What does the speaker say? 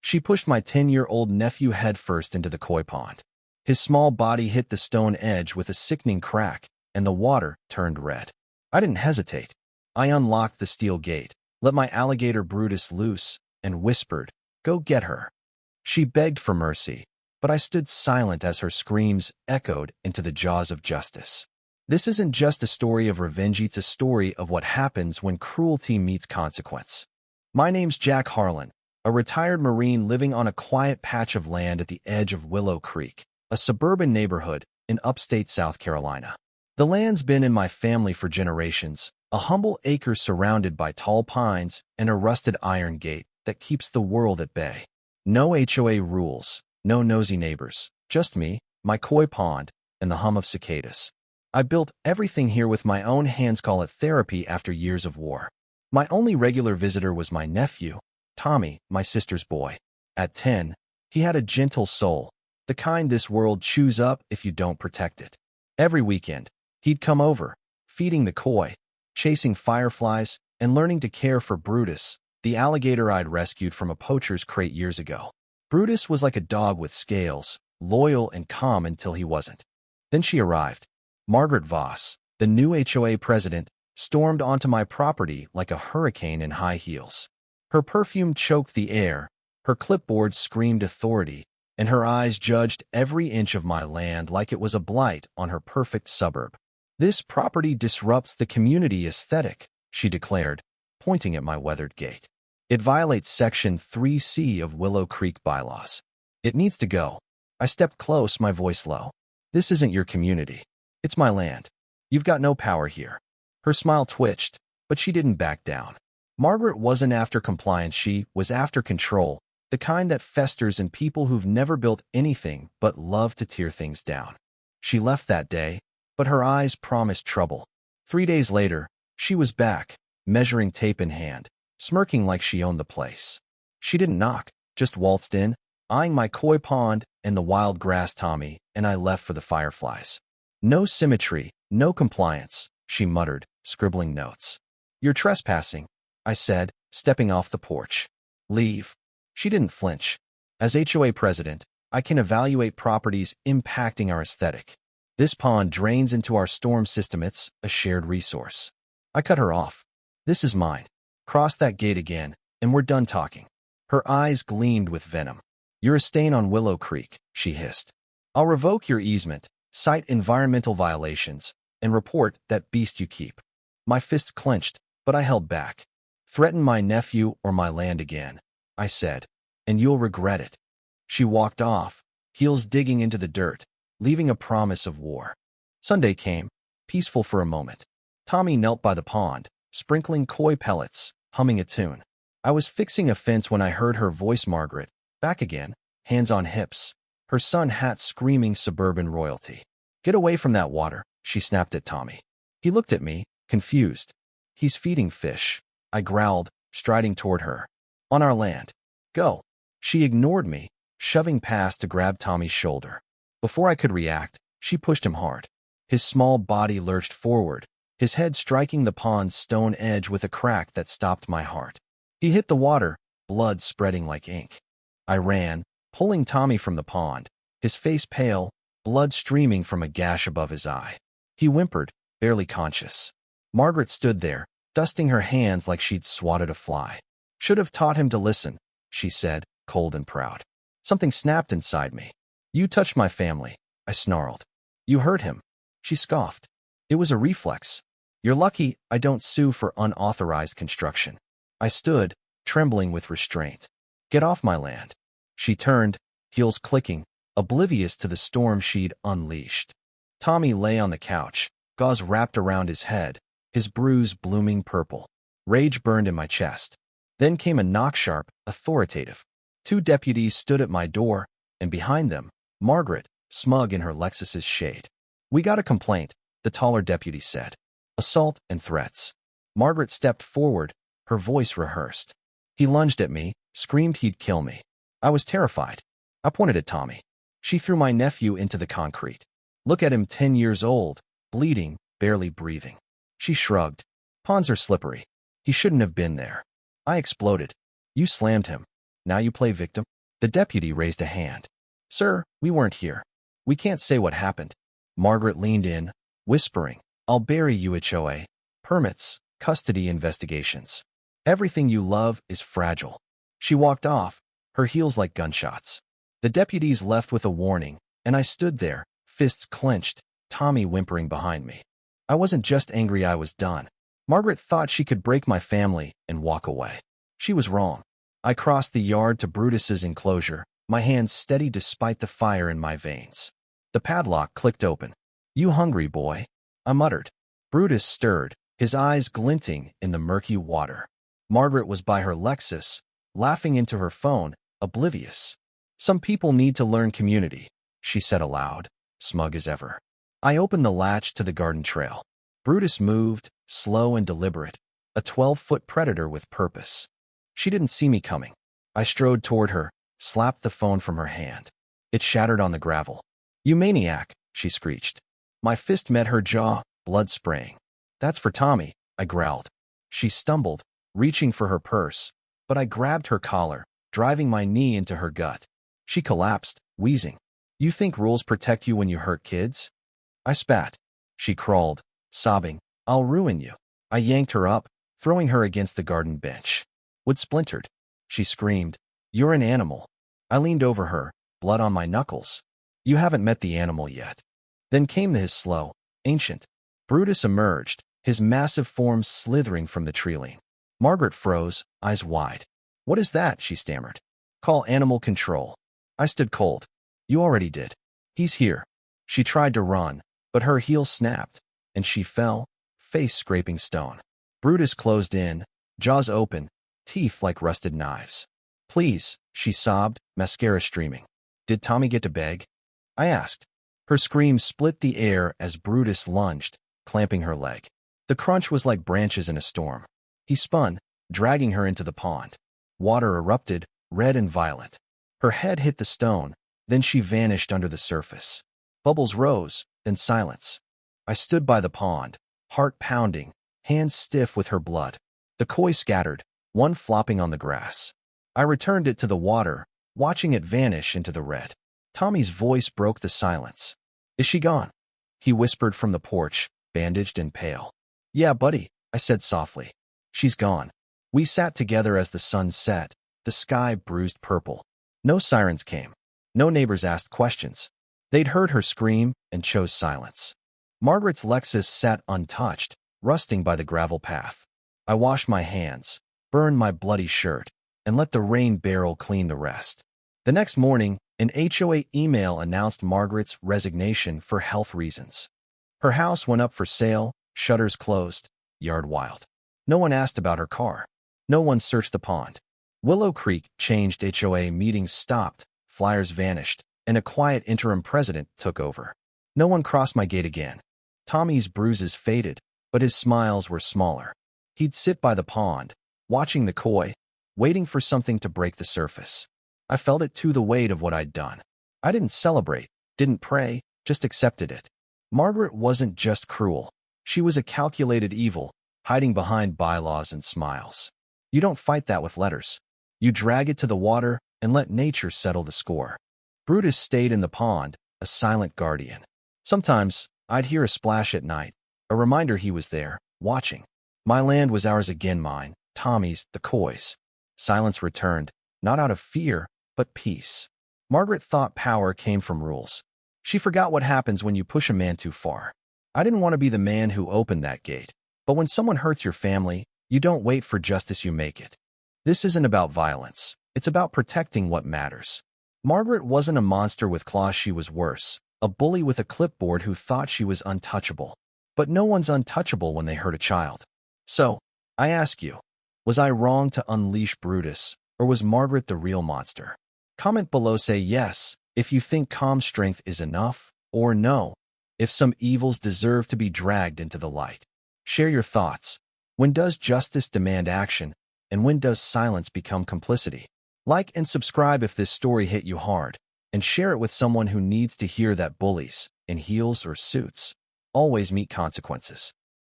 She pushed my 10-year-old nephew headfirst into the koi pond. His small body hit the stone edge with a sickening crack, and the water turned red. I didn't hesitate. I unlocked the steel gate, let my alligator Brutus loose, and whispered, "Go get her." She begged for mercy, but I stood silent as her screams echoed into the jaws of justice. This isn't just a story of revenge, it's a story of what happens when cruelty meets consequence. My name's Jack Harlan, a retired Marine living on a quiet patch of land at the edge of Willow Creek, a suburban neighborhood in upstate South Carolina. The land's been in my family for generations, a humble acre surrounded by tall pines and a rusted iron gate that keeps the world at bay. No HOA rules, no nosy neighbors, just me, my koi pond, and the hum of cicadas. I built everything here with my own hands, call it therapy after years of war. My only regular visitor was my nephew, Tommy, my sister's boy. At 10, he had a gentle soul, the kind this world chews up if you don't protect it. Every weekend, he'd come over, feeding the koi, chasing fireflies, and learning to care for Brutus, the alligator I'd rescued from a poacher's crate years ago. Brutus was like a dog with scales, loyal and calm until he wasn't. Then she arrived. Margaret Voss, the new HOA president, stormed onto my property like a hurricane in high heels. Her perfume choked the air, her clipboard screamed authority, and her eyes judged every inch of my land like it was a blight on her perfect suburb. "This property disrupts the community aesthetic," she declared, pointing at my weathered gate. "It violates Section 3C of Willow Creek bylaws. It needs to go." I stepped close, my voice low. "This isn't your community. It's my land. You've got no power here." Her smile twitched, but she didn't back down. Margaret wasn't after compliance, she was after control, the kind that festers in people who've never built anything but love to tear things down. She left that day, but her eyes promised trouble. 3 days later, she was back, measuring tape in hand, smirking like she owned the place. She didn't knock, just waltzed in, eyeing my koi pond and the wild grass Tommy, and I left for the fireflies. "No symmetry, no compliance," she muttered, scribbling notes. "You're trespassing," I said, stepping off the porch. "Leave." She didn't flinch. "As HOA president, I can evaluate properties impacting our aesthetic. This pond drains into our storm system. It's a shared resource." I cut her off. "This is mine. Cross that gate again, and we're done talking." Her eyes gleamed with venom. "You're a stain on Willow Creek," she hissed. "I'll revoke your easement, cite environmental violations, and report that beast you keep." My fists clenched, but I held back. "Threaten my nephew or my land again," I said, "and you'll regret it." She walked off, heels digging into the dirt, leaving a promise of war. Sunday came, peaceful for a moment. Tommy knelt by the pond, sprinkling koi pellets, humming a tune. I was fixing a fence when I heard her voice. "Margaret, back again," hands on hips, her sun hat screaming suburban royalty. "Get away from that water," she snapped at Tommy. He looked at me, confused. "He's feeding fish," I growled, striding toward her. "On our land. Go." She ignored me, shoving past to grab Tommy's shoulder. Before I could react, she pushed him hard. His small body lurched forward, his head striking the pond's stone edge with a crack that stopped my heart. He hit the water, blood spreading like ink. I ran, pulling Tommy from the pond, his face pale, blood streaming from a gash above his eye. He whimpered, barely conscious. Margaret stood there, dusting her hands like she'd swatted a fly. "Should have taught him to listen," she said, cold and proud. Something snapped inside me. "You touched my family," I snarled. "You hurt him." She scoffed. "It was a reflex. You're lucky I don't sue for unauthorized construction." I stood, trembling with restraint. "Get off my land." She turned, heels clicking, oblivious to the storm she'd unleashed. Tommy lay on the couch, gauze wrapped around his head, his bruise blooming purple. Rage burned in my chest. Then came a knock, sharp, authoritative. 2 deputies stood at my door, and behind them, Margaret, smug in her Lexus's shade. "We got a complaint," the taller deputy said. "Assault and threats." Margaret stepped forward, her voice rehearsed. He lunged at me, screamed he'd kill me. I was terrified. I pointed at Tommy. She threw my nephew into the concrete. "Look at him, 10 years old, bleeding, barely breathing." She shrugged. "Ponds are slippery. He shouldn't have been there." I exploded. "You slammed him. Now you play victim?" The deputy raised a hand. Sir, we weren't here. We can't say what happened. Margaret leaned in, whispering, I'll bury you at HOA. Permits, custody investigations. Everything you love is fragile. She walked off, her heels like gunshots. The deputies left with a warning, and I stood there, fists clenched, Tommy whimpering behind me. I wasn't just angry, I was done. Margaret thought she could break my family and walk away. She was wrong. I crossed the yard to Brutus's enclosure, my hands steady despite the fire in my veins. The padlock clicked open. You hungry, boy? I muttered. Brutus stirred, his eyes glinting in the murky water. Margaret was by her Lexus, laughing into her phone, oblivious. Some people need to learn community, she said aloud, smug as ever. I opened the latch to the garden trail. Brutus moved, slow and deliberate, a 12-foot predator with purpose. She didn't see me coming. I strode toward her, slapped the phone from her hand. It shattered on the gravel. You maniac, she screeched. My fist met her jaw, blood spraying. That's for Tommy, I growled. She stumbled, reaching for her purse, but I grabbed her collar, driving my knee into her gut. She collapsed, wheezing. You think rules protect you when you hurt kids? I spat. She crawled, sobbing. I'll ruin you. I yanked her up, throwing her against the garden bench. Wood splintered. She screamed. You're an animal. I leaned over her, blood on my knuckles. You haven't met the animal yet. Then came his slow, ancient. Brutus emerged, his massive form slithering from the treeline. Margaret froze, eyes wide. What is that? She stammered. Call animal control. I stood cold. You already did. He's here. She tried to run, but her heel snapped, and she fell, face scraping stone. Brutus closed in, jaws open, teeth like rusted knives. Please, she sobbed, mascara streaming. Did Tommy get to beg? I asked. Her scream split the air as Brutus lunged, clamping her leg. The crunch was like branches in a storm. He spun, dragging her into the pond. Water erupted, red and violent. Her head hit the stone, then she vanished under the surface. Bubbles rose, then silence. I stood by the pond, heart pounding, hands stiff with her blood. The koi scattered, one flopping on the grass. I returned it to the water, watching it vanish into the red. Tommy's voice broke the silence. Is she gone? He whispered from the porch, bandaged and pale. Yeah, buddy, I said softly. She's gone. We sat together as the sun set, the sky bruised purple. No sirens came. No neighbors asked questions. They'd heard her scream and chose silence. Margaret's Lexus sat untouched, rusting by the gravel path. I washed my hands, burned my bloody shirt, and let the rain barrel clean the rest. The next morning, an HOA email announced Margaret's resignation for health reasons. Her house went up for sale, shutters closed, yard wild. No one asked about her car. No one searched the pond. Willow Creek changed, HOA meetings stopped, flyers vanished, and a quiet interim president took over. No one crossed my gate again. Tommy's bruises faded, but his smiles were smaller. He'd sit by the pond, watching the koi, waiting for something to break the surface. I felt it too, the weight of what I'd done. I didn't celebrate, didn't pray, just accepted it. Margaret wasn't just cruel. She was a calculated evil, hiding behind bylaws and smiles. You don't fight that with letters. You drag it to the water and let nature settle the score. Brutus stayed in the pond, a silent guardian. Sometimes, I'd hear a splash at night, a reminder he was there, watching. My land was ours again, mine, Tommy's, the koi's. Silence returned, not out of fear, but peace. Margaret thought power came from rules. She forgot what happens when you push a man too far. I didn't want to be the man who opened that gate. But when someone hurts your family, you don't wait for justice, you make it. This isn't about violence. It's about protecting what matters. Margaret wasn't a monster with claws, she was worse, a bully with a clipboard who thought she was untouchable. But no one's untouchable when they hurt a child. So, I ask you, was I wrong to unleash Brutus, or was Margaret the real monster? Comment below, say yes, if you think calm strength is enough, or no, if some evils deserve to be dragged into the light. Share your thoughts. When does justice demand action, and when does silence become complicity? Like and subscribe if this story hit you hard, and share it with someone who needs to hear that bullies, in heels or suits, always meet consequences.